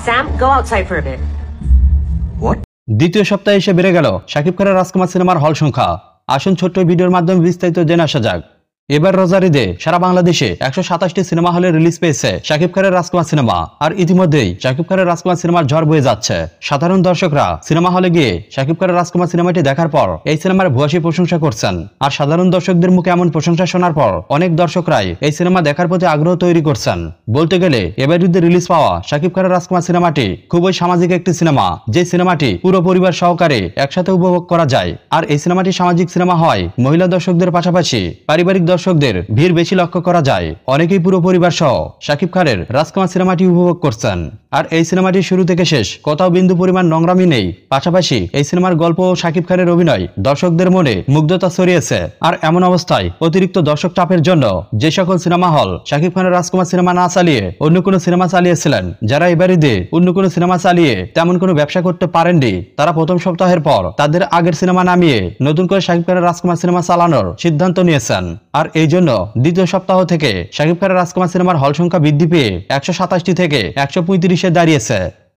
Sam, go outside for a bit. What? দ্বিতীয় সপ্তাহে এসে বেড়ে গেল শাকিব খানের রাজকুমার সিনেমার হল সংখ্যা। আসুন ছোট্ট ভিডিওর মাধ্যমে বিস্তারিত জেনে আসা যাক। এবার রোজার ঈদে সারা বাংলাদেশে 127টি সিনেমা হলে রিলিজ পেয়েছে শাকিব খানের রাজকুমার সিনেমা। আর ইতিমধ্যেই শাকিব খানের রাজকুমার সিনেমার ঝড় বয়ে যাচ্ছে। সাধারণ দর্শকরা সিনেমা হলে গিয়ে শাকিব খানের রাজকুমার সিনেমাটি দেখার পর এই সিনেমার ভূয়সী প্রশংসা করছেন। আর সাধারণ দর্শকদের মুখে এমন প্রশংসা শোনার পর অনেক দর্শকরাই এই সিনেমা দেখার প্রতি আগ্রহ তৈরি করছেন। বলতে গেলে এবার ঈদে রিলিজ পাওয়া শাকিব খানের রাজকুমার সিনেমাটি খুবই সামাজিক একটি সিনেমা, যে সিনেমাটি পুরো পরিবার সহকারে একসাথে উপভোগ করা যায়। আর এই সিনেমাটি সামাজিক সিনেমা হয় মহিলা দর্শকদের পাশাপাশি পারিবারিক দর্শকদের ভিড় বেশি লক্ষ্য করা যায়। অনেকেই পুরো পরিবার সহ শাকিব খানের রাজকুমার সিনেমাটি উপভোগ করছেন। আর এই সিনেমাটি শুরু থেকে শেষ কোথাও বিন্দু পরিমাণ নোংরামি নেই। পাশাপাশি এই সিনেমার গল্প ও শাকিব খানের অভিনয় দর্শকদের মনে মুগ্ধতা ছড়িয়েছে। আর এমন অবস্থায় অতিরিক্ত দর্শক চাপের জন্য যে সকল সিনেমা হল শাকিব খানের রাজকুমার সিনেমা না চালিয়ে অন্য কোনো সিনেমা চালিয়েছিলেন, যারা এবার ঈদে অন্য কোনো সিনেমা চালিয়ে তেমন কোনো ব্যবসা করতে পারেননি, তারা প্রথম সপ্তাহের পর তাদের আগের সিনেমা নামিয়ে নতুন করে শাকিব খানের রাজকুমার সিনেমা চালানোর সিদ্ধান্ত নিয়েছেন। আর এই জন্য দ্বিতীয় সপ্তাহ থেকে শাকিব খানের রাজকুমার সিনেমার হল সংখ্যা বৃদ্ধি পেয়ে 127টি থেকে 135-এ দাঁড়িয়েছে।